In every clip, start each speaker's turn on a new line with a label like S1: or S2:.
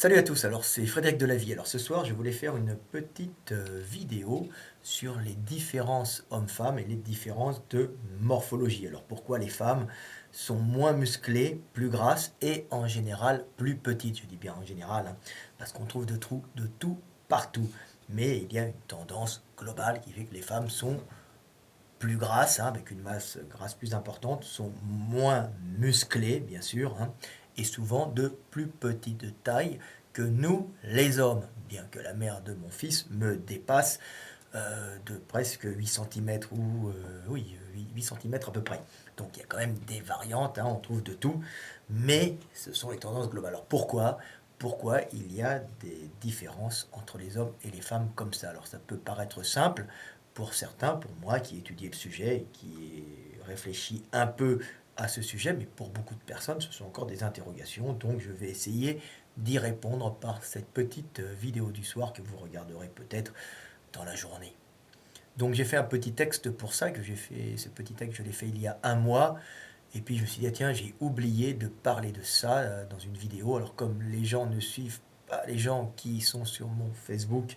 S1: Salut à tous, alors c'est Frédéric Delavie. Alors ce soir, je voulais faire une petite vidéo sur les différences hommes-femmes et les différences de morphologie. Alors pourquoi les femmes sont moins musclées, plus grasses et en général plus petites. Je dis bien en général, hein, parce qu'on trouve de tout partout. Mais il y a une tendance globale qui fait que les femmes sont plus grasses, hein, avec une masse grasse plus importante, sont moins musclées, bien sûr, hein, et souvent de plus petite taille que nous, les hommes, bien que la mère de mon fils me dépasse de presque 8 cm ou oui, 8 cm à peu près. Donc il y a quand même des variantes, hein, on trouve de tout, mais ce sont les tendances globales. Alors pourquoi il y a des différences entre les hommes et les femmes comme ça? Alors ça peut paraître simple pour certains, pour moi qui ai étudié le sujet et qui ai réfléchi un peu à ce sujet, mais pour beaucoup de personnes, ce sont encore des interrogations, donc je vais essayer d'y répondre par cette petite vidéo du soir que vous regarderez peut-être dans la journée. Donc j'ai fait un petit texte pour ça, ce petit texte je l'ai fait il y a un mois, et puis je me suis dit, ah, tiens, j'ai oublié de parler de ça dans une vidéo, alors comme les gens ne suivent pas, les gens qui sont sur mon Facebook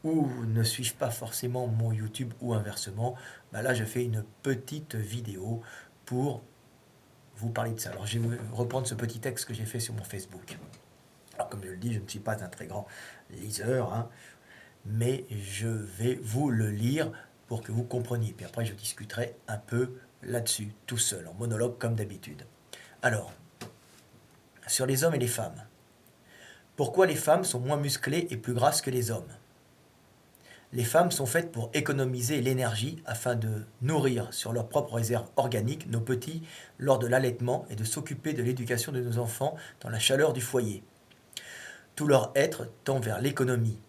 S1: ou ne suivent pas forcément mon YouTube ou inversement, bah là je fais une petite vidéo pour vous parler de ça. Alors je vais reprendre ce petit texte que j'ai fait sur mon Facebook. Alors comme je le dis, je ne suis pas un très grand liseur, hein, mais je vais vous le lire pour que vous compreniez. Puis après, je discuterai un peu là-dessus, tout seul, en monologue comme d'habitude. Alors, sur les hommes et les femmes. Pourquoi les femmes sont moins musclées et plus grasses que les hommes? Les femmes sont faites pour économiser l'énergie afin de nourrir sur leurs propres réserves organiques nos petits lors de l'allaitement et de s'occuper de l'éducation de nos enfants dans la chaleur du foyer. Tout leur être tend vers l'économie,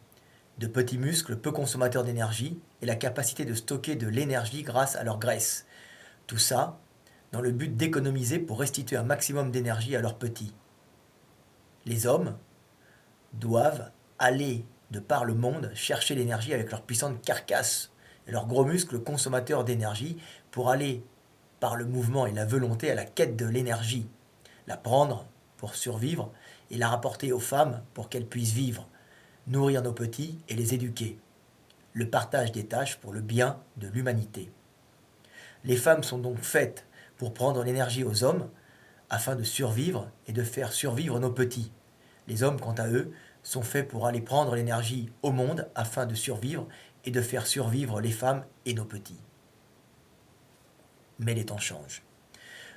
S1: de petits muscles peu consommateurs d'énergie et la capacité de stocker de l'énergie grâce à leur graisse. Tout ça dans le but d'économiser pour restituer un maximum d'énergie à leurs petits. Les hommes doivent aller de par le monde chercher l'énergie avec leur puissante carcasse et leurs gros muscles consommateurs d'énergie pour aller par le mouvement et la volonté à la quête de l'énergie, la prendre pour survivre et la rapporter aux femmes pour qu'elles puissent vivre, nourrir nos petits et les éduquer. Le partage des tâches pour le bien de l'humanité. Les femmes sont donc faites pour prendre l'énergie aux hommes afin de survivre et de faire survivre nos petits. Les hommes, quant à eux, sont faits pour aller prendre l'énergie au monde afin de survivre et de faire survivre les femmes et nos petits. Mais les temps changent.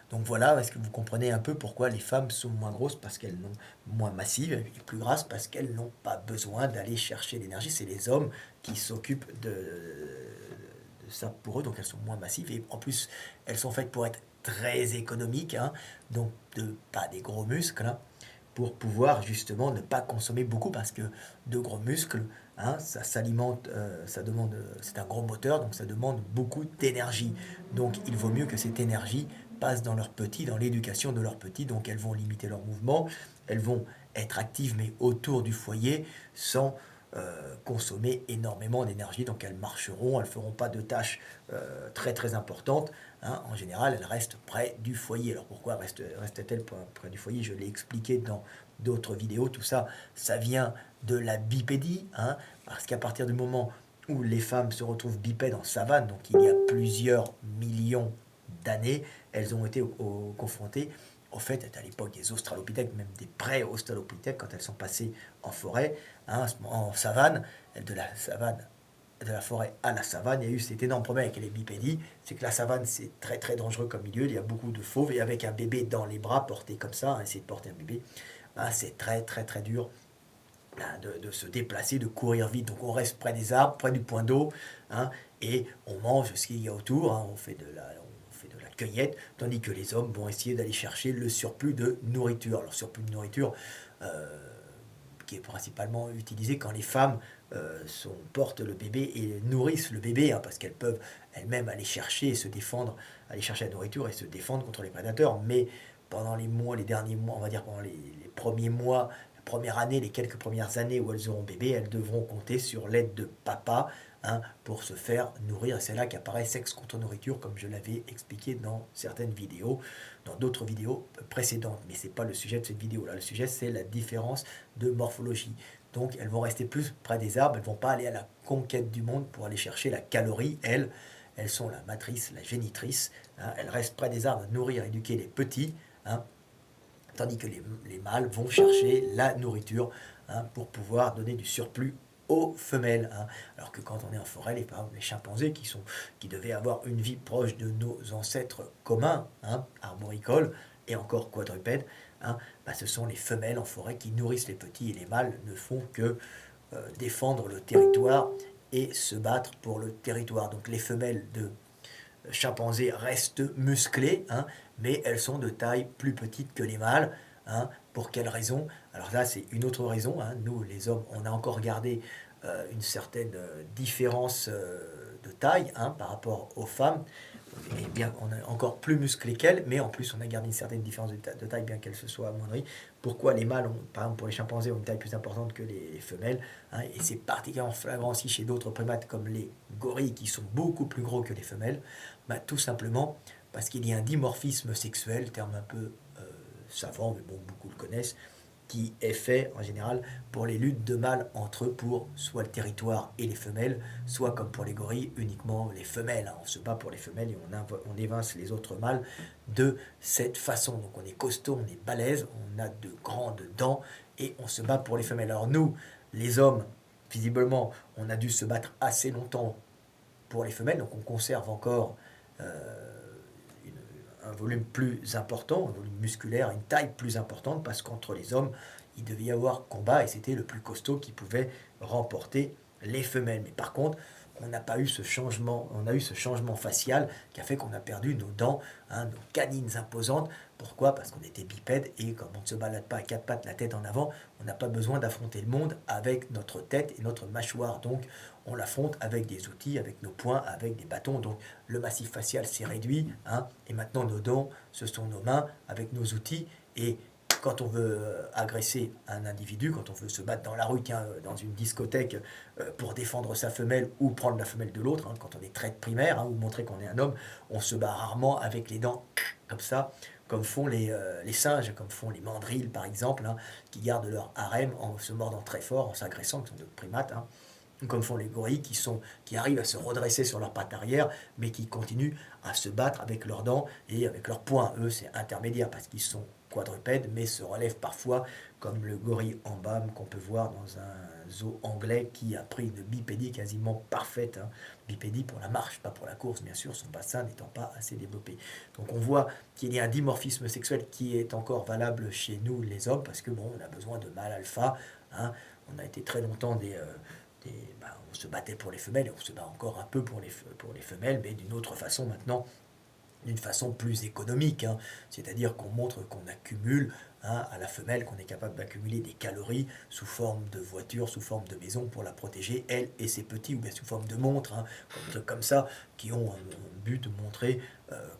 S1: Donc voilà, est-ce que vous comprenez un peu pourquoi les femmes sont moins grosses? Parce qu'elles n'ont moins massives et plus grasses parce qu'elles n'ont pas besoin d'aller chercher l'énergie. C'est les hommes qui s'occupent de ça pour eux, donc elles sont moins massives et en plus elles sont faites pour être très économiques, hein, donc pas des gros muscles, hein, pour pouvoir justement ne pas consommer beaucoup parce que de gros muscles, hein, ça s'alimente, ça demande, c'est un gros moteur, donc ça demande beaucoup d'énergie. Donc il vaut mieux que cette énergie passe dans leurs petits, dans l'éducation de leurs petits, donc elles vont limiter leurs mouvements, elles vont être actives mais autour du foyer sans consommer énormément d'énergie, donc elles marcheront, elles ne feront pas de tâches très très importantes, hein. En général, elles restent près du foyer. Alors pourquoi restent-elles près du foyer? Je l'ai expliqué dans d'autres vidéos, tout ça, ça vient de la bipédie, hein, parce qu'à partir du moment où les femmes se retrouvent bipèdes en savane, donc il y a plusieurs millions d'années, elles ont été confrontées au fait, à l'époque des australopithèques, même des pré-australopithèques, quand elles sont passées en forêt, hein, en savane, de la forêt à la savane, il y a eu cet énorme problème avec les bipédies, c'est que la savane c'est très très dangereux comme milieu, il y a beaucoup de fauves, et avec un bébé dans les bras porté comme ça, hein, essayer de porter un bébé, ben, c'est très très très dur de se déplacer, de courir vite. Donc on reste près des arbres, près du point d'eau, hein, et on mange ce qu'il y a autour, hein, on fait de la cueillette, tandis que les hommes vont essayer d'aller chercher le surplus de nourriture. Alors surplus de nourriture qui est principalement utilisé quand les femmes portent le bébé et nourrissent le bébé, hein, parce qu'elles peuvent elles-mêmes aller chercher et se défendre, aller chercher la nourriture et se défendre contre les prédateurs. Mais pendant les mois, les derniers mois, on va dire pendant les premiers mois, la première année, les quelques premières années où elles auront bébé, elles devront compter sur l'aide de papa, hein, pour se faire nourrir. C'est là qu'apparaît sexe contre nourriture, comme je l'avais expliqué dans certaines vidéos, dans d'autres vidéos précédentes. Mais ce n'est pas le sujet de cette vidéo-là. Le sujet, c'est la différence de morphologie. Donc, elles vont rester plus près des arbres, elles ne vont pas aller à la conquête du monde pour aller chercher la calorie. Elles sont la matrice, la génitrice. Hein, elles restent près des arbres, nourrir, éduquer les petits. Hein, tandis que les mâles vont chercher la nourriture, hein, pour pouvoir donner du surplus aux femelles. Hein. Alors que quand on est en forêt, par exemple, les chimpanzés qui devaient avoir une vie proche de nos ancêtres communs, hein, arboricoles et encore quadrupèdes, hein, bah, ce sont les femelles en forêt qui nourrissent les petits et les mâles ne font que défendre le territoire et se battre pour le territoire. Donc les femelles de chimpanzés restent musclées, hein, mais elles sont de taille plus petite que les mâles. Hein. Pour quelle raison? Alors là, c'est une autre raison. Hein. Nous, les hommes, on a encore gardé une certaine différence de taille, hein, par rapport aux femmes. Et bien, on est encore plus musclé qu'elles, mais en plus, on a gardé une certaine différence de taille, bien qu'elle se soit amoindrie. Pourquoi les mâles, par exemple, pour les chimpanzés, ont une taille plus importante que les femelles, hein, et c'est particulièrement flagrant aussi chez d'autres primates, comme les gorilles, qui sont beaucoup plus gros que les femelles, bah, tout simplement parce qu'il y a un dimorphisme sexuel, terme un peu savant, mais bon, beaucoup le connaissent, qui est fait en général pour les luttes de mâles entre eux pour soit le territoire et les femelles, soit comme pour les gorilles, uniquement les femelles. Hein. On se bat pour les femelles et on évince les autres mâles de cette façon. Donc on est costaud, on est balèze, on a de grandes dents et on se bat pour les femelles. Alors nous, les hommes, visiblement, on a dû se battre assez longtemps pour les femelles, donc on conserve encore un volume plus important, un volume musculaire, une taille plus importante, parce qu'entre les hommes, il devait y avoir combat, et c'était le plus costaud qui pouvait remporter les femelles. Mais par contre, on n'a pas eu ce changement, on a eu ce changement facial qui a fait qu'on a perdu nos dents, hein, nos canines imposantes. Pourquoi? Parce qu'on était bipède, et comme on ne se balade pas à quatre pattes, la tête en avant, on n'a pas besoin d'affronter le monde avec notre tête et notre mâchoire. Donc on l'affronte avec des outils, avec nos poings, avec des bâtons. Donc le massif facial s'est réduit, hein, et maintenant nos dents, ce sont nos mains avec nos outils. Et quand on veut agresser un individu, quand on veut se battre dans la rue, tiens, dans une discothèque, pour défendre sa femelle ou prendre la femelle de l'autre, hein, quand on est traître primaire, hein, ou montrer qu'on est un homme, on se bat rarement avec les dents comme ça, comme font les singes, comme font les mandrilles par exemple, hein, qui gardent leur harem en se mordant très fort, en s'agressant, qui sont d'autres primates, hein, comme font les gorilles qui arrivent à se redresser sur leurs pattes arrière, mais qui continuent à se battre avec leurs dents et avec leurs poings. Eux, c'est intermédiaire parce qu'ils sont quadrupèdes, mais se relèvent parfois, comme le gorille ambam qu'on peut voir dans un zoo anglais qui a pris une bipédie quasiment parfaite. Hein. Bipédie pour la marche, pas pour la course, bien sûr, son bassin n'étant pas assez développé. Donc on voit qu'il y a un dimorphisme sexuel qui est encore valable chez nous, les hommes, parce que bon, on a besoin de mâles alpha. Hein. On a été très longtemps on se battait pour les femelles et on se bat encore un peu pour les femelles, mais d'une autre façon maintenant, d'une façon plus économique. Hein. C'est-à-dire qu'on montre qu'on accumule, hein, à la femelle, qu'on est capable d'accumuler des calories sous forme de voiture, sous forme de maison pour la protéger, elle et ses petits, ou bien sous forme de montre, hein, comme ça, qui ont un but de montrer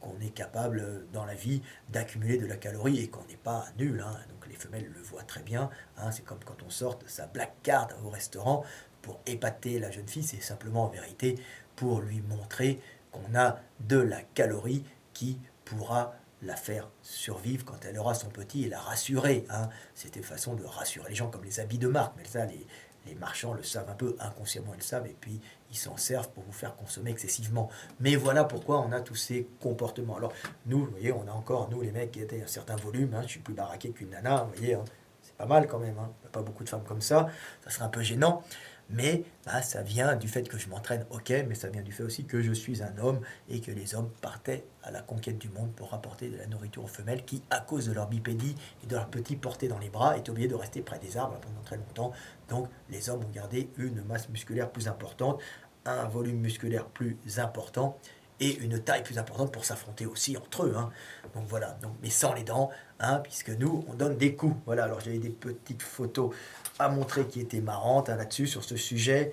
S1: qu'on est capable dans la vie d'accumuler de la calorie et qu'on n'est pas nul. Hein. Donc les femelles le voient très bien. Hein. C'est comme quand on sort sa black card au restaurant pour épater la jeune fille, c'est simplement en vérité pour lui montrer qu'on a de la calorie qui pourra la faire survivre quand elle aura son petit et la rassurer. Hein. C'était une façon de rassurer les gens comme les habits de marque, mais ça, les marchands le savent un peu, inconsciemment ils le savent, et puis ils s'en servent pour vous faire consommer excessivement. Mais voilà pourquoi on a tous ces comportements. Alors nous, vous voyez, on a encore, nous les mecs, qui étaient un certain volume, hein, je suis plus baraqué qu'une nana, vous voyez, hein, c'est pas mal quand même, hein, pas beaucoup de femmes comme ça serait un peu gênant. Mais bah, ça vient du fait que je m'entraîne, ok, mais ça vient du fait aussi que je suis un homme et que les hommes partaient à la conquête du monde pour rapporter de la nourriture aux femelles qui, à cause de leur bipédie et de leurs petits portés dans les bras, étaient obligés de rester près des arbres pendant très longtemps. Donc les hommes ont gardé une masse musculaire plus importante, un volume musculaire plus important et une taille plus importante pour s'affronter aussi entre eux. Hein. Donc voilà, donc, mais sans les dents, hein, puisque nous, on donne des coups. Voilà, alors j'avais des petites photos à montrer qui étaient marrantes, hein, là-dessus, sur ce sujet,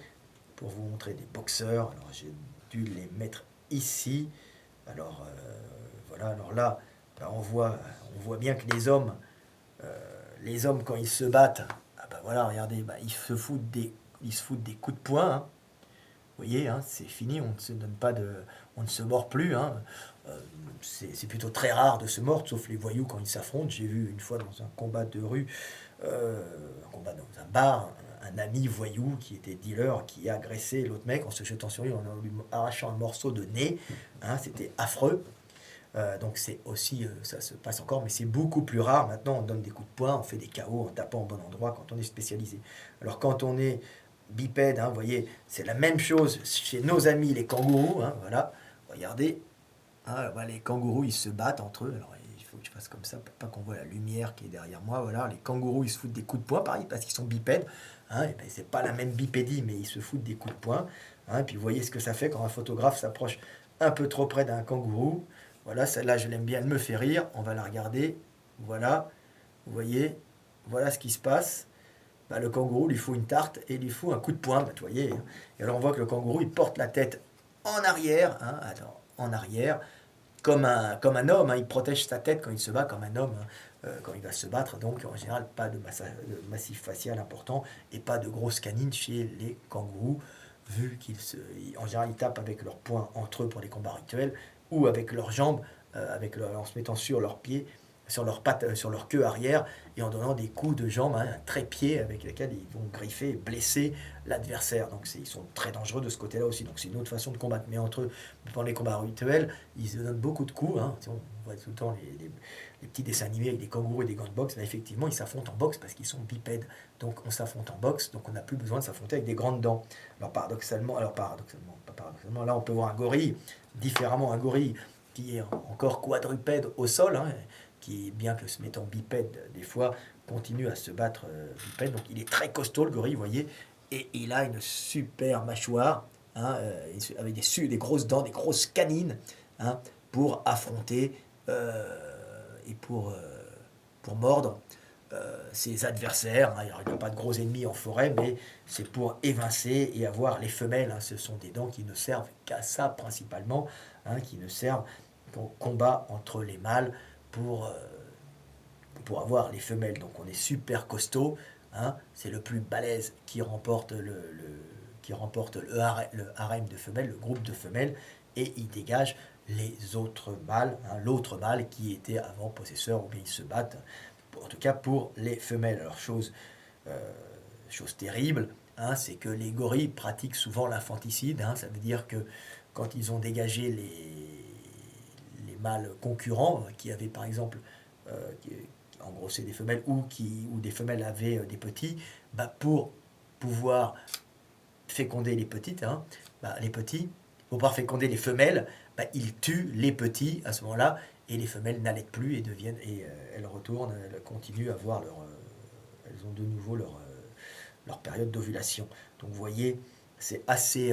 S1: pour vous montrer des boxeurs. Alors j'ai dû les mettre ici. Alors voilà, alors là, ben, on voit bien que les hommes quand ils se battent, ah ben voilà, regardez, ben, ils se foutent des coups de poing. Hein. voyez, hein, c'est fini, on ne se mord plus, hein. Euh, c'est plutôt très rare de se mordre, sauf les voyous quand ils s'affrontent. J'ai vu une fois dans un combat de rue, un combat dans un bar, un ami voyou qui était dealer, qui a agressé l'autre mec en se jetant sur lui, en lui arrachant un morceau de nez. Hein, c'était affreux. Donc c'est aussi, ça se passe encore, mais c'est beaucoup plus rare. Maintenant, on donne des coups de poing, on fait des KO en tapant au bon endroit quand on est spécialisé. Alors quand on est bipède, hein, vous voyez, c'est la même chose chez nos amis les kangourous. Hein, voilà, regardez, hein, voilà, les kangourous ils se battent entre eux. Alors il faut que je fasse comme ça pour pas qu'on voit la lumière qui est derrière moi. Voilà, les kangourous ils se foutent des coups de poing, pareil, parce qu'ils sont bipèdes. Hein, et ben, c'est pas la même bipédie, mais ils se foutent des coups de poing. Hein, et puis vous voyez ce que ça fait quand un photographe s'approche un peu trop près d'un kangourou. Voilà, celle-là, je l'aime bien, elle me fait rire. On va la regarder. Voilà, vous voyez, voilà ce qui se passe. Bah, le kangourou lui faut une tarte et il lui faut un coup de poing, bah, vous voyez. Et alors on voit que le kangourou, il porte la tête en arrière, hein, attends, en arrière, comme un homme. Hein, il protège sa tête quand il se bat comme un homme, hein, quand il va se battre. Donc en général, pas de massif facial important et pas de grosses canines chez les kangourous, vu en général, ils tapent avec leurs poings entre eux pour les combats rituels ou avec leurs jambes, en se mettant sur leurs pieds, sur leurs pattes, sur leur queue arrière et en donnant des coups de jambes, hein, un trépied avec lesquels ils vont griffer et blesser l'adversaire. Donc ils sont très dangereux de ce côté-là aussi. Donc c'est une autre façon de combattre. Mais entre eux, pendant les combats rituels, ils se donnent beaucoup de coups. Hein. On voit tout le temps les petits dessins animés avec des kangourous et des gants de boxe. Mais effectivement, ils s'affrontent en boxe parce qu'ils sont bipèdes. Donc on s'affronte en boxe, donc on n'a plus besoin de s'affronter avec des grandes dents. Pas paradoxalement, là on peut voir un gorille différemment, un gorille qui est encore quadrupède au sol, hein, qui, bien que se mettant bipède des fois, continue à se battre bipède. Donc il est très costaud le gorille, vous voyez, et il a une super mâchoire, hein, avec des grosses dents, des grosses canines, hein, pour affronter et pour mordre ses adversaires. Hein. Il n'y a pas de gros ennemis en forêt, mais c'est pour évincer et avoir les femelles. Hein. Ce sont des dents qui ne servent qu'à ça principalement, hein, qui ne servent qu'au combat entre les mâles pour, euh, pour avoir les femelles. Donc on est super costaud. Hein. C'est le plus balèze qui remporte le harem de femelles, le groupe de femelles, et il dégage les autres mâles, hein, l'autre mâle qui était avant possesseur, ou bien ils se battent, en tout cas pour les femelles. Alors chose terrible, hein, c'est que les gorilles pratiquent souvent l'infanticide. Hein, ça veut dire que quand ils ont dégagé les mâles concurrents, qui avaient par exemple engrossé des femelles ou des femelles avaient des petits, bah, pour pouvoir féconder les petites, hein, bah, les petits, pour pouvoir féconder les femelles, bah, ils tuent les petits à ce moment-là et les femelles n'allaitent plus et elles retournent, elles continuent à avoir elles ont de nouveau leur période d'ovulation. Donc vous voyez, c'est assez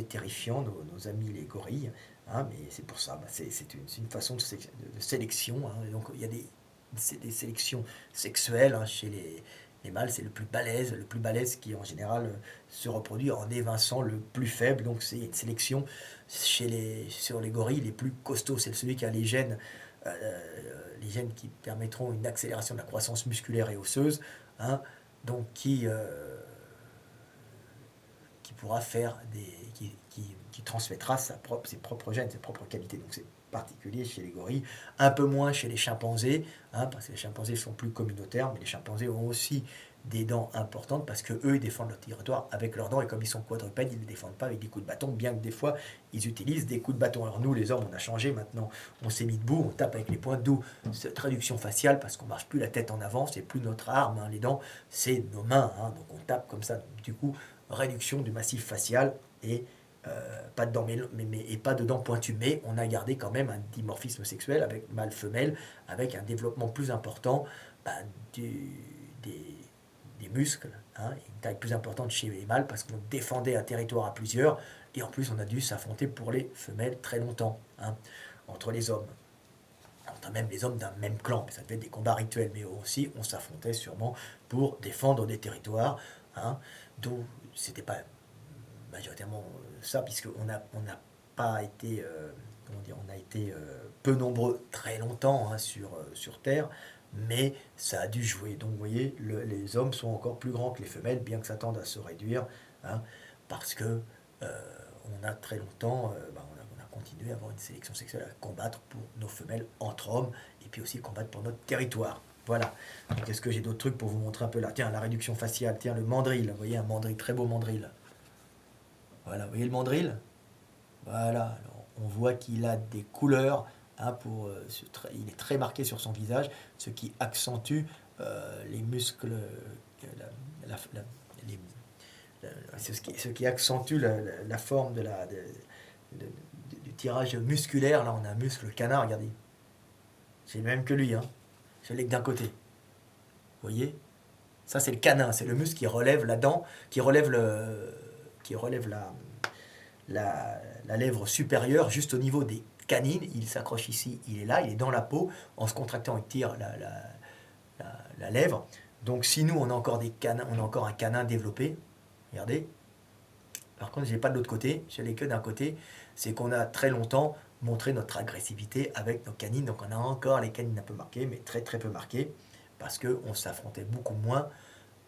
S1: terrifiant, nos amis les gorilles, hein, mais c'est pour ça, bah, c'est une façon de sélection. Hein, donc il y a des sélections sexuelles, hein, chez les mâles, c'est le plus balèze qui en général se reproduit en évinçant le plus faible. Donc c'est une sélection sur les gorilles les plus costauds. C'est celui qui a les gènes qui permettront une accélération de la croissance musculaire et osseuse, hein, donc qui pourra faire qui transmettra ses propres gènes, ses propres qualités. Donc c'est particulier chez les gorilles, un peu moins chez les chimpanzés, hein, parce que les chimpanzés sont plus communautaires, mais les chimpanzés ont aussi des dents importantes parce que eux ils défendent leur territoire avec leurs dents et comme ils sont quadrupèdes, ils ne les défendent pas avec des coups de bâton, bien que des fois ils utilisent des coups de bâton. Alors nous les hommes on a changé maintenant, on s'est mis debout, on tape avec les poings, d'où cette réduction faciale parce qu'on marche plus la tête en avant, c'est plus notre arme, hein, les dents c'est nos mains, hein, donc on tape comme ça. Donc, du coup réduction du massif facial et pas de dents et pas de dents pointues, mais on a gardé quand même un dimorphisme sexuel avec mâle-femelle, avec un développement plus important, bah, des, des muscles, hein, une taille plus importante chez les mâles parce qu'on défendait un territoire à plusieurs et en plus on a dû s'affronter pour les femelles très longtemps, hein, entre les hommes. Entre même les hommes d'un même clan, mais ça devait être des combats rituels, mais aussi on s'affrontait sûrement pour défendre des territoires, hein, d'où c'était pas majoritairement ça, puisqu'on n'a pas été, comment dire, on a été peu nombreux très longtemps, hein, sur Terre, mais ça a dû jouer. Donc vous voyez, les hommes sont encore plus grands que les femelles, bien que ça tende à se réduire, hein, parce que on a très longtemps, on a continué à avoir une sélection sexuelle, à combattre pour nos femelles entre hommes, et puis aussi combattre pour notre territoire. Voilà. Donc est-ce que j'ai d'autres trucs pour vous montrer un peu là? Tiens, la réduction faciale, tiens, le mandril, vous voyez un mandril, très beau mandril. Voilà, vous voyez le mandril? Voilà, alors, on voit qu'il a des couleurs, hein, il est très marqué sur son visage, ce qui accentue les muscles, la- la- les- ce qui accentue la forme de- du tirage musculaire. Là, on a un muscle canard, regardez. C'est le même que lui, hein. Je l'ai que d'un côté. Vous voyez? Ça, c'est le canin, c'est le muscle qui relève la dent, qui relève la lèvre supérieure juste au niveau des canines. Il s'accroche ici, il est là, il est dans la peau. En se contractant, il tire la lèvre. Donc, si nous, on a encore des canins, on a encore un canin développé, regardez. Par contre, je n'ai pas de l'autre côté, je l'ai que d'un côté. C'est qu'on a très longtemps montré notre agressivité avec nos canines. Donc, on a encore les canines un peu marquées, mais très très peu marquées, parce qu'on s'affrontait beaucoup moins.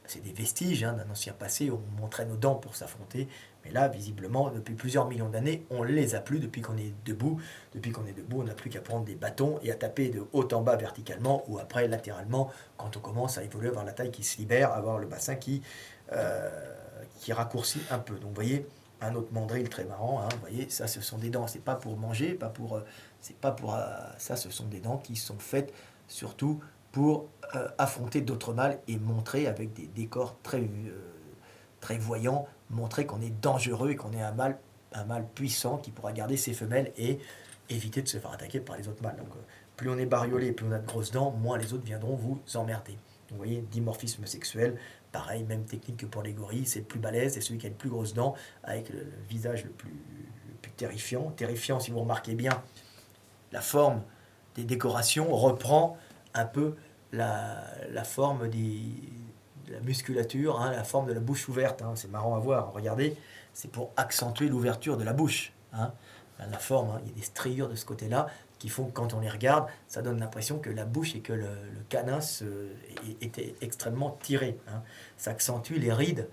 S1: C'est des vestiges, hein, d'un ancien passé, où on montrait nos dents pour s'affronter. Mais là, visiblement, depuis plusieurs millions d'années, on ne les a plus depuis qu'on est debout. Depuis qu'on est debout, on n'a plus qu'à prendre des bâtons et à taper de haut en bas verticalement, ou après latéralement, quand on commence à évoluer, avoir la taille qui se libère, avoir le bassin euh, qui raccourcit un peu. Donc vous voyez, un autre mandril très marrant, hein, vous voyez, ça ce sont des dents, c'est pas pour manger, c'est pas pour ça, ce sont des dents qui sont faites surtout pour affronter d'autres mâles et montrer avec des décors très voyants, montrer qu'on est dangereux et qu'on est un mâle puissant qui pourra garder ses femelles et éviter de se faire attaquer par les autres mâles. Donc plus on est bariolé, plus on a de grosses dents, moins les autres viendront vous emmerder. Donc, vous voyez, dimorphisme sexuel, pareil, même technique que pour les gorilles, c'est le plus balèze, c'est celui qui a le plus grosses dents, avec le visage le plus terrifiant. Terrifiant, si vous remarquez bien, la forme des décorations reprend un peu la forme de la musculature, hein, la forme de la bouche ouverte. Hein. C'est marrant à voir, regardez, c'est pour accentuer l'ouverture de la bouche. Hein. La forme, hein, il y a des striures de ce côté-là qui font que quand on les regarde, ça donne l'impression que la bouche et que le canin était extrêmement tiré. Hein. Ça accentue les rides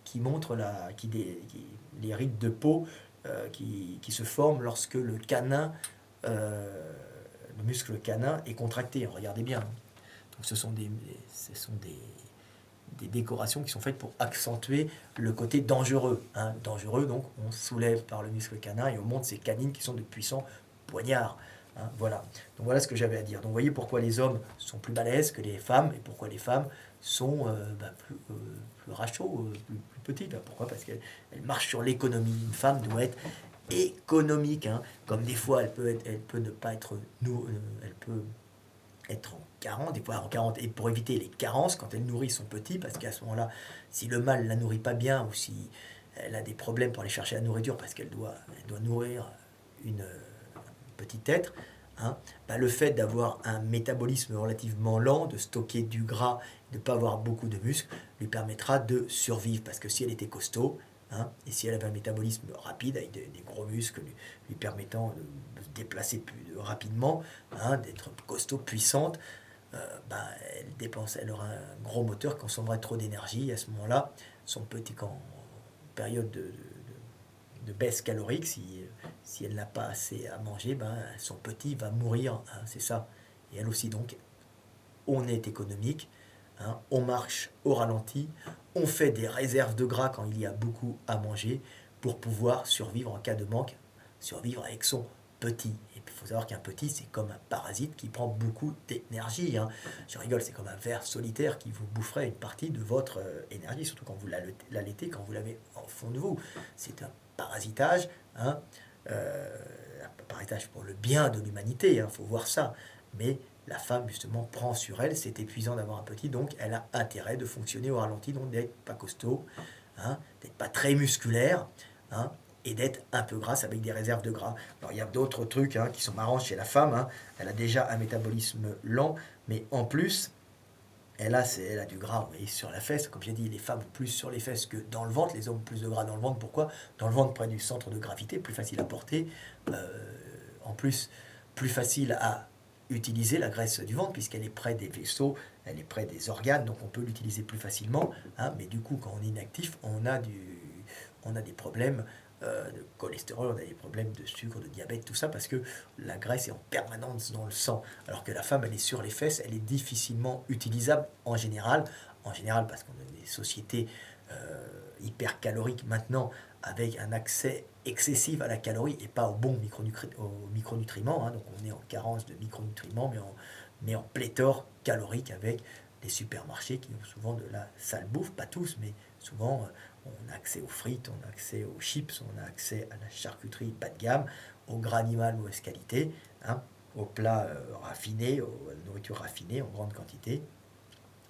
S1: qui montrent les rides de peau qui se forment lorsque euh, le muscle canin est contracté. Regardez bien. Donc ce sont des décorations qui sont faites pour accentuer le côté dangereux. Hein. Dangereux, donc on soulève par le muscle canin et on monte ces canines qui sont de puissants poignards. Hein. Voilà. Donc voilà ce que j'avais à dire. Donc vous voyez pourquoi les hommes sont plus balèzes que les femmes et pourquoi les femmes sont plus rachauds, plus petites. Pourquoi? Parce qu'elles marchent sur l'économie. Une femme doit être économique, hein. Comme des fois elle peut ne pas être elle peut être en carence, des fois en carence, et pour éviter les carences quand elle nourrit son petit, parce qu'à ce moment-là, si le mâle ne la nourrit pas bien ou si elle a des problèmes pour aller chercher la nourriture parce elle doit nourrir un petit être, hein, bah le fait d'avoir un métabolisme relativement lent, de stocker du gras, de ne pas avoir beaucoup de muscles, lui permettra de survivre. Parce que si elle était costaud, hein, et si elle avait un métabolisme rapide, avec des gros muscles lui permettant de se déplacer plus rapidement, hein, d'être costaud, puissante, bah, elle aura un gros moteur qui consommerait trop d'énergie. À ce moment-là, son petit, en période de baisse calorique, si elle n'a pas assez à manger, ben, son petit va mourir. Hein, c'est ça. Et elle aussi. Donc, on est économique, hein, on marche au ralenti, on fait des réserves de gras quand il y a beaucoup à manger pour pouvoir survivre en cas de manque, survivre avec son petit. Et il faut savoir qu'un petit, c'est comme un parasite qui prend beaucoup d'énergie. Hein. Je rigole, c'est comme un ver solitaire qui vous boufferait une partie de votre énergie, surtout quand vous l'allaitez, quand vous l'avez au fond de vous. C'est un parasitage, hein, un parasitage pour le bien de l'humanité, il faut voir ça. Mais la femme, justement, prend sur elle, c'est épuisant d'avoir un petit, donc elle a intérêt de fonctionner au ralenti, donc d'être pas costaud, hein, d'être pas très musculaire, hein, et d'être un peu grasse avec des réserves de gras. Alors il y a d'autres trucs, hein, qui sont marrants chez la femme, hein. Elle a déjà un métabolisme lent, mais en plus, elle a du gras, vous voyez, sur la fesse. Comme j'ai dit, les femmes ont plus sur les fesses que dans le ventre, les hommes ont plus de gras dans le ventre. Pourquoi? Dans le ventre, près du centre de gravité, plus facile à porter. En plus, plus facile à utiliser la graisse du ventre, puisqu'elle est près des vaisseaux, elle est près des organes, donc on peut l'utiliser plus facilement. Hein, mais du coup, quand on est inactif, on a des problèmes de cholestérol, on a des problèmes de sucre, de diabète, tout ça, parce que la graisse est en permanence dans le sang. Alors que la femme, elle est sur les fesses, elle est difficilement utilisable en général parce qu'on a des sociétés hyper caloriques maintenant, avec un accès excessif à la calorie et pas aux micronutriments, hein. Donc on est en carence de micronutriments, mais en pléthore calorique avec les supermarchés qui ont souvent de la sale bouffe, pas tous, mais souvent on a accès aux frites, on a accès aux chips, on a accès à la charcuterie bas de gamme, au gras animal mauvaise qualité, hein, aux plats raffinés, à la nourriture raffinée en grande quantité,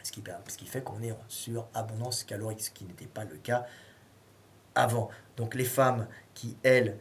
S1: ce qui fait qu'on est en surabondance calorique, ce qui n'était pas le cas avant. Donc les femmes qui, elles,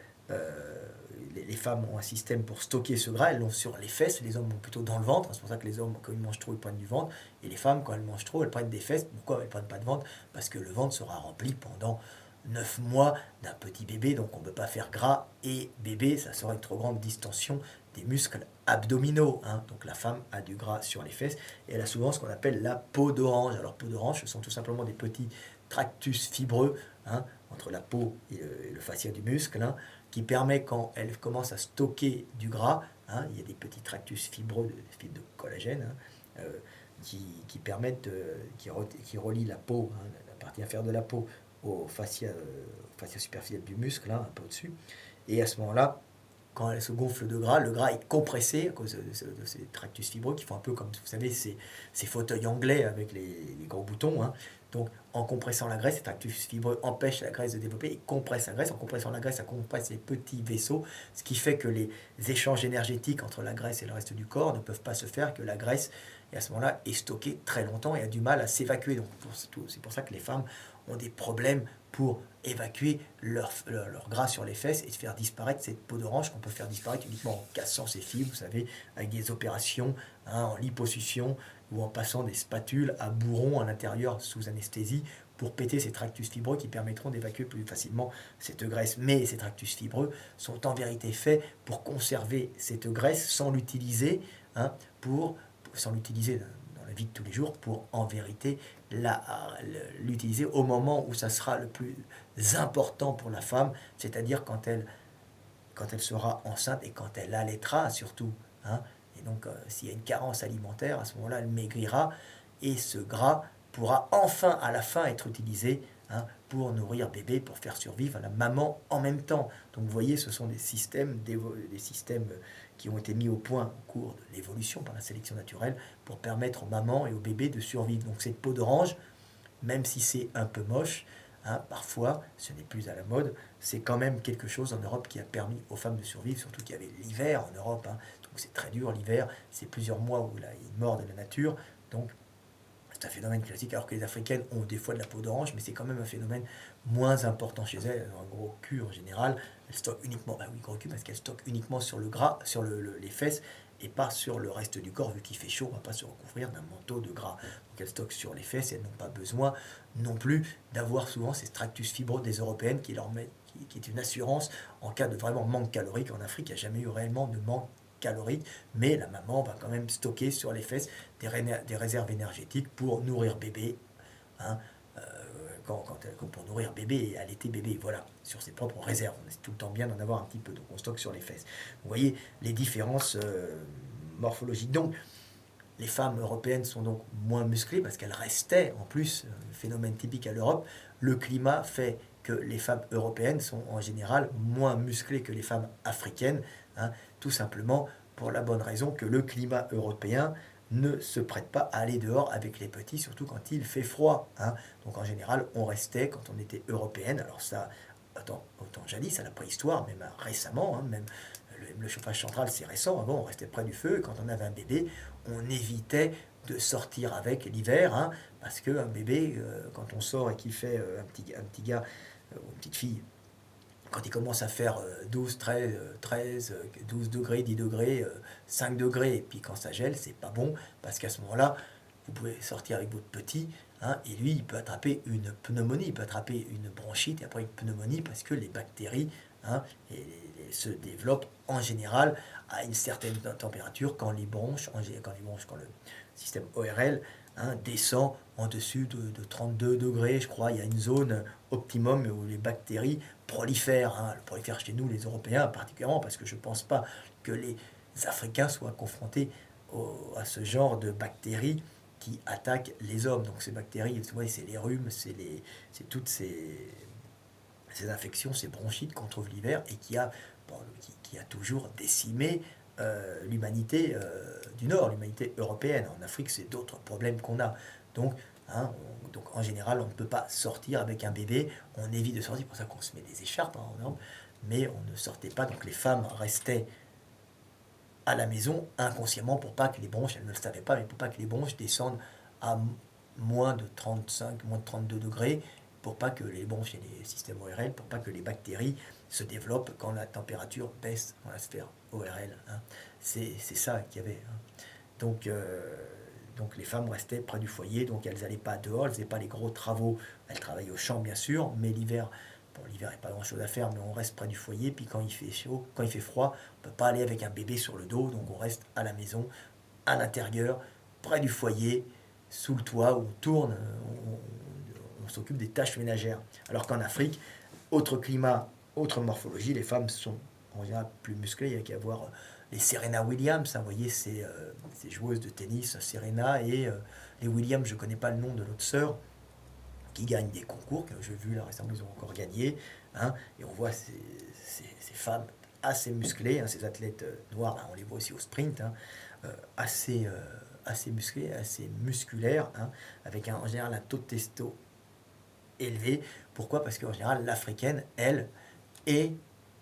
S1: les femmes ont un système pour stocker ce gras, elles l'ont sur les fesses, les hommes l'ont plutôt dans le ventre, c'est pour ça que les hommes, quand ils mangent trop, ils prennent du ventre, et les femmes, quand elles mangent trop, elles prennent des fesses. Pourquoi elles ne prennent pas de ventre? Parce que le ventre sera rempli pendant 9 mois d'un petit bébé, donc on ne peut pas faire gras et bébé, ça sera une trop grande distension des muscles abdominaux, hein. Donc la femme a du gras sur les fesses, et elle a souvent ce qu'on appelle la peau d'orange. Alors peau d'orange, ce sont tout simplement des petits tractus fibreux, hein, entre la peau et le fascia du muscle, hein, qui permet, quand elle commence à stocker du gras, hein, il y a des petits tractus fibreux, des fibres de collagène, hein, qui permettent, qui relient la peau, hein, la partie inférieure de la peau, au fascia superficiel du muscle, hein, un peu au-dessus. Et à ce moment-là, quand elle se gonfle de gras, le gras est compressé à cause de ces tractus fibreux qui font un peu comme, vous savez, ces fauteuils anglais avec les gros boutons, hein. Donc, en compressant la graisse, les tractus fibreux empêchent la graisse de développer et compressent la graisse. En compressant la graisse, ça compresse les petits vaisseaux, ce qui fait que les échanges énergétiques entre la graisse et le reste du corps ne peuvent pas se faire, que la graisse, et à ce moment-là, est stockée très longtemps et a du mal à s'évacuer. Donc, c'est pour ça que les femmes ont des problèmes pour évacuer leur gras sur les fesses et faire disparaître cette peau d'orange qu'on peut faire disparaître uniquement en cassant ses fibres, vous savez, avec des opérations, hein, en liposuction ou en passant des spatules à bourron à l'intérieur sous anesthésie pour péter ces tractus fibreux qui permettront d'évacuer plus facilement cette graisse. Mais ces tractus fibreux sont en vérité faits pour conserver cette graisse sans l'utiliser, hein, sans l'utiliser dans la vie de tous les jours, pour en vérité l'utiliser au moment où ça sera le plus important pour la femme, c'est-à-dire quand elle sera enceinte et quand elle allaitera surtout, hein. Et donc, s'il y a une carence alimentaire, à ce moment-là, elle maigrira et ce gras pourra enfin, à la fin, être utilisé, hein, pour nourrir bébé, pour faire survivre la maman en même temps. Donc, vous voyez, ce sont des systèmes qui ont été mis au point au cours de l'évolution par la sélection naturelle pour permettre aux mamans et aux bébés de survivre. Donc, cette peau d'orange, même si c'est un peu moche, hein, parfois, ce n'est plus à la mode, c'est quand même quelque chose en Europe qui a permis aux femmes de survivre, surtout qu'il y avait l'hiver en Europe, hein. Donc c'est très dur l'hiver, c'est plusieurs mois où là, il y a une mort de la nature, donc c'est un phénomène classique, alors que les Africaines ont des fois de la peau d'orange, mais c'est quand même un phénomène moins important chez elles. Elles ont un gros cul en général, elles stockent uniquement, bah oui, gros cul, parce qu'elles stockent uniquement sur le gras, sur les fesses, et pas sur le reste du corps, vu qu'il fait chaud, on ne va pas se recouvrir d'un manteau de gras. Donc elles stockent sur les fesses, et elles n'ont pas besoin non plus d'avoir souvent ces tractus fibreux des Européennes qui est une assurance en cas de vraiment manque calorique. En Afrique, il n'y a jamais eu réellement de manque calorique, mais la maman va quand même stocker sur les fesses des réserves énergétiques pour nourrir bébé, hein, pour nourrir bébé et allaiter bébé, voilà, sur ses propres réserves. C'est tout le temps bien d'en avoir un petit peu, donc on stocke sur les fesses. Vous voyez les différences morphologiques. Donc, les femmes européennes sont donc moins musclées parce qu'elles restaient, en plus, phénomène typique à l'Europe, le climat fait que les femmes européennes sont en général moins musclées que les femmes africaines, hein, tout simplement pour la bonne raison que le climat européen ne se prête pas à aller dehors avec les petits, surtout quand il fait froid, hein. Donc en général, on restait quand on était européenne, alors ça, autant jadis, à la préhistoire, même récemment, hein, même le chauffage central, c'est récent. Avant, on restait près du feu. Et quand on avait un bébé, on évitait de sortir avec l'hiver, hein, parce qu'un bébé, quand on sort et qu'il fait un petit gars ou une petite fille, quand il commence à faire 12, 13, 12 degrés, 10 degrés, 5 degrés, et puis quand ça gèle, c'est pas bon, parce qu'à ce moment-là, vous pouvez sortir avec votre petit, hein, et lui, il peut attraper une pneumonie, il peut attraper une bronchite, et après une pneumonie, parce que les bactéries, hein, se développent en général à une certaine température quand le système ORL hein, descend en dessus de 32 degrés, je crois. Il y a une zone optimum où les bactéries prolifèrent. Hein. Elles prolifèrent chez nous, les Européens particulièrement, parce que je ne pense pas que les Africains soient confrontés à ce genre de bactéries qui attaquent les hommes. Donc ces bactéries, vous voyez, c'est les rhumes, c'est toutes ces infections, ces bronchites qu'on trouve l'hiver et bon, qui a toujours décimé l'humanité du Nord, l'humanité européenne. En Afrique, c'est d'autres problèmes qu'on a. Donc, hein, donc en général, on ne peut pas sortir avec un bébé, on évite de sortir, c'est pour ça qu'on se met des écharpes, hein, non, mais on ne sortait pas, donc les femmes restaient à la maison inconsciemment pour pas que les bronches, elles ne le savaient pas, mais pour pas que les bronches descendent à moins de 35, moins de 32 degrés, pour pas que les bronches et les systèmes ORL, pour pas que les bactéries se développent quand la température baisse dans la sphère ORL. Hein. C'est ça qu'il y avait. Hein. Donc, donc les femmes restaient près du foyer, donc elles n'allaient pas dehors, elles faisaient pas les gros travaux. Elles travaillaient au champ bien sûr, mais l'hiver, bon, l'hiver il n'y a pas grand chose à faire, mais on reste près du foyer. Puis quand il fait chaud, quand il fait froid, on ne peut pas aller avec un bébé sur le dos, donc on reste à la maison, à l'intérieur, près du foyer, sous le toit, où on tourne, on s'occupe des tâches ménagères. Alors qu'en Afrique, autre climat, autre morphologie, les femmes sont en général plus musclées. Il y a qu'à voir les Serena Williams, hein, vous voyez, ces joueuses de tennis, Serena et les Williams, je ne connais pas le nom de l'autre sœur, qui gagnent des concours, que j'ai vu là récemment, ils ont encore gagné, hein, et on voit ces femmes assez musclées, hein, ces athlètes noirs, hein, on les voit aussi au sprint, hein, assez, assez musclées, assez musculaires, hein, avec en général un taux de testo élevé. Pourquoi? Parce qu'en général, l'africaine, elle, est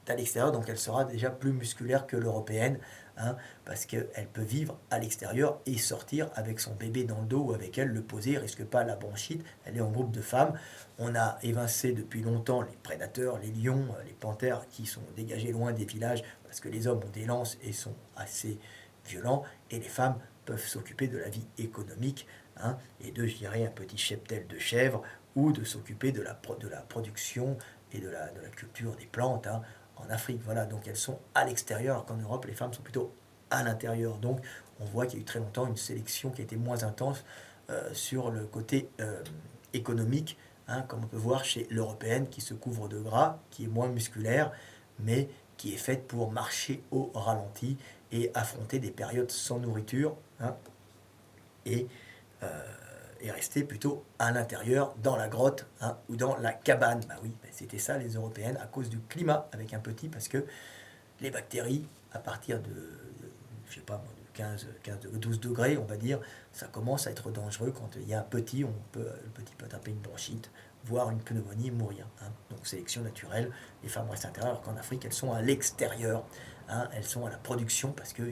S1: à l'extérieur, donc elle sera déjà plus musculaire que l'européenne, hein, parce qu'elle peut vivre à l'extérieur et sortir avec son bébé dans le dos ou avec elle, le poser, elle risque pas la bronchite, elle est en groupe de femmes. On a évincé depuis longtemps les prédateurs, les lions, les panthères qui sont dégagés loin des villages, parce que les hommes ont des lances et sont assez violents, et les femmes peuvent s'occuper de la vie économique, hein, et de gérer un petit cheptel de chèvres, ou de s'occuper de de la production et de la culture des plantes, hein, en Afrique. Voilà, donc elles sont à l'extérieur, alors qu'en Europe, les femmes sont plutôt à l'intérieur. Donc on voit qu'il y a eu très longtemps une sélection qui a été moins intense sur le côté économique, hein, comme on peut voir chez l'européenne qui se couvre de gras, qui est moins musculaire, mais qui est faite pour marcher au ralenti et affronter des périodes sans nourriture, hein, et euh, et rester plutôt à l'intérieur, dans la grotte, hein, ou dans la cabane. Bah oui, bah c'était ça les Européennes, à cause du climat, avec un petit, parce que les bactéries, à partir je sais pas, de 15 12 degrés, on va dire, ça commence à être dangereux quand il y a un petit, le petit peut taper une bronchite, voire une pneumonie et mourir. Hein. Donc sélection naturelle, les femmes restent à l'intérieur, alors qu'en Afrique, elles sont à l'extérieur, hein, elles sont à la production, parce que,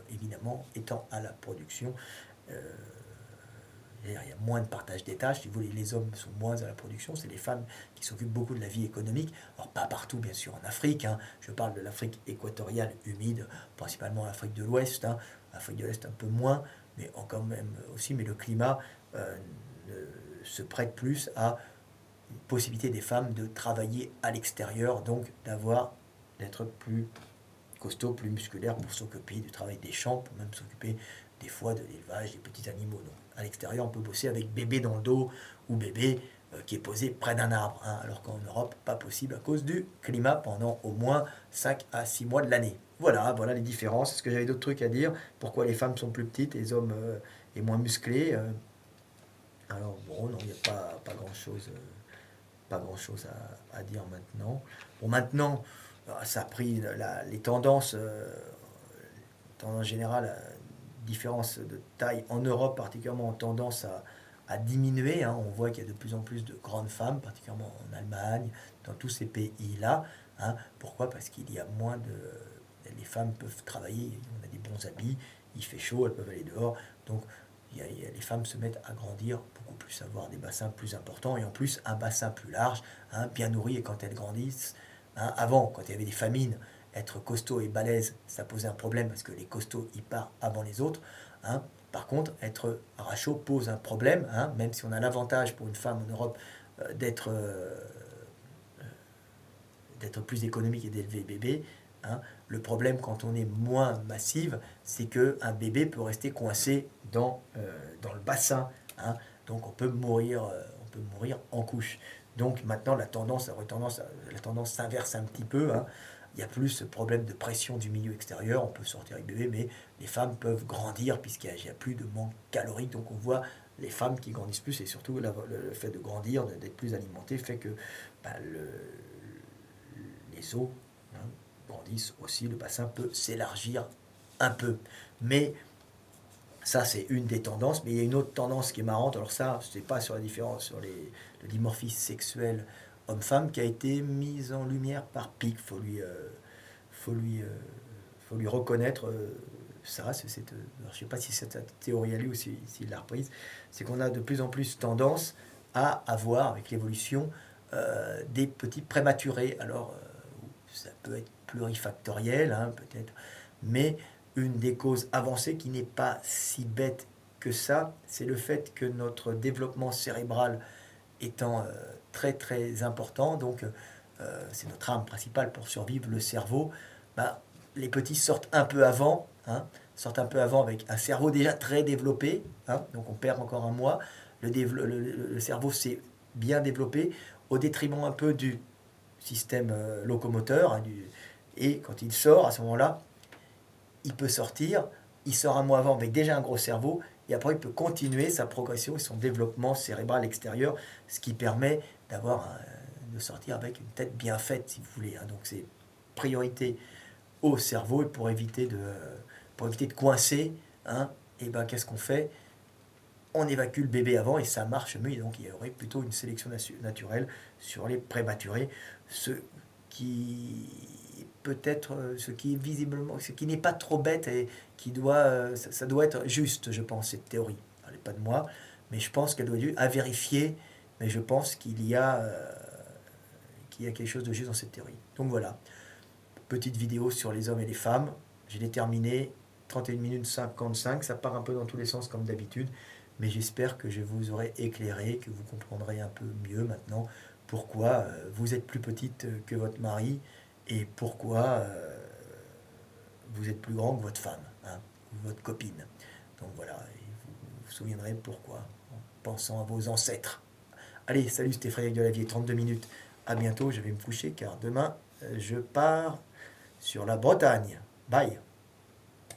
S1: évidemment, étant à la production, euh, il y a moins de partage des tâches. Si vous voulez, les hommes sont moins à la production, c'est les femmes qui s'occupent beaucoup de la vie économique. Alors pas partout, bien sûr, en Afrique. Hein. Je parle de l'Afrique équatoriale humide, principalement l'Afrique de l'Ouest. Hein. L'Afrique de l'Est un peu moins, mais quand même aussi. Mais le climat se prête plus à une possibilité des femmes de travailler à l'extérieur, donc d'être plus costaud, plus musculaire pour s'occuper du travail des champs, pour même s'occuper des fois de l'élevage des petits animaux. Donc, à l'extérieur, on peut bosser avec bébé dans le dos ou bébé qui est posé près d'un arbre, hein, alors qu'en Europe, pas possible à cause du climat pendant au moins 5 à 6 mois de l'année. Voilà, voilà les différences. Est-ce que j'avais d'autres trucs à dire? Pourquoi les femmes sont plus petites et les hommes et moins musclés alors, bon, non, il n'y a pas grand-chose pas grand-chose à dire maintenant. Bon, maintenant, ça a pris les tendances, tendance générale, différence de taille en Europe particulièrement ont tendance à diminuer. Hein. On voit qu'il y a de plus en plus de grandes femmes, particulièrement en Allemagne, dans tous ces pays-là. Hein. Pourquoi? Parce qu'il y a moins de... Les femmes peuvent travailler, on a des bons habits, il fait chaud, elles peuvent aller dehors. Donc les femmes se mettent à grandir beaucoup plus, à avoir des bassins plus importants et en plus un bassin plus large, hein, bien nourri. Et quand elles grandissent, hein, avant, quand il y avait des famines, être costaud et balèze, ça posait un problème parce que les costauds, ils partent avant les autres. Hein. Par contre, être rachot pose un problème, hein, même si on a l'avantage pour une femme en Europe d'être plus économique et d'élever bébé. Hein. Le problème quand on est moins massive, c'est qu'un bébé peut rester coincé dans le bassin hein. Donc on peut mourir en couche. Donc maintenant la tendance s'inverse un petit peu, hein. Il n'y a plus ce problème de pression du milieu extérieur, on peut sortir avec bébé, mais les femmes peuvent grandir puisqu'il n'y a plus de manque calorique. Donc on voit les femmes qui grandissent plus et surtout le fait de grandir, d'être plus alimentées, fait que bah, les os, hein, grandissent aussi, le bassin peut s'élargir un peu. Mais ça, c'est une des tendances, mais il y a une autre tendance qui est marrante. Alors ça, c'est pas sur la différence, sur le dimorphisme sexuel homme-femme qui a été mise en lumière par Pic. Faut lui, faut lui reconnaître ça. Alors, je sais pas si cette théorie à lui ou s'il l'a reprise. C'est qu'on a de plus en plus tendance à avoir, avec l'évolution, des petits prématurés. Alors, ça peut être plurifactoriel, hein, peut-être, mais une des causes avancées qui n'est pas si bête que ça, c'est le fait que notre développement cérébral étant très très important, donc c'est notre arme principale pour survivre, le cerveau, bah, les petits sortent un peu avant, hein, sortent un peu avant avec un cerveau déjà très développé, hein, donc on perd encore un mois, le cerveau s'est bien développé au détriment un peu du système locomoteur, hein, et quand il sort à ce moment-là, il peut sortir, il sort un mois avant avec déjà un gros cerveau, et après il peut continuer sa progression et son développement cérébral extérieur, ce qui permet de sortir avec une tête bien faite, si vous voulez, hein. Donc c'est priorité au cerveau, et pour éviter de coincer, hein, et ben qu'est-ce qu'on fait? On évacue le bébé avant et ça marche mieux. Et donc il y aurait plutôt une sélection naturelle sur les prématurés, ce qui peut-être, ce qui est visiblement, ce qui n'est pas trop bête et qui ça doit être juste, je pense, cette théorie. Elle n'est pas de moi, mais je pense qu'elle doit être à vérifier. Mais je pense qu'il y a quelque chose de juste dans cette théorie. Donc voilà, petite vidéo sur les hommes et les femmes. J'ai déterminé 31 minutes 55, ça part un peu dans tous les sens comme d'habitude, mais j'espère que je vous aurai éclairé, que vous comprendrez un peu mieux maintenant pourquoi vous êtes plus petite que votre mari et pourquoi vous êtes plus grand que votre femme, hein, ou votre copine. Donc voilà, et vous vous souviendrez pourquoi, en pensant à vos ancêtres. Allez, salut, c'était Frédéric Delavier, 32 minutes. À bientôt, je vais me coucher car demain, je pars sur la Bretagne. Bye.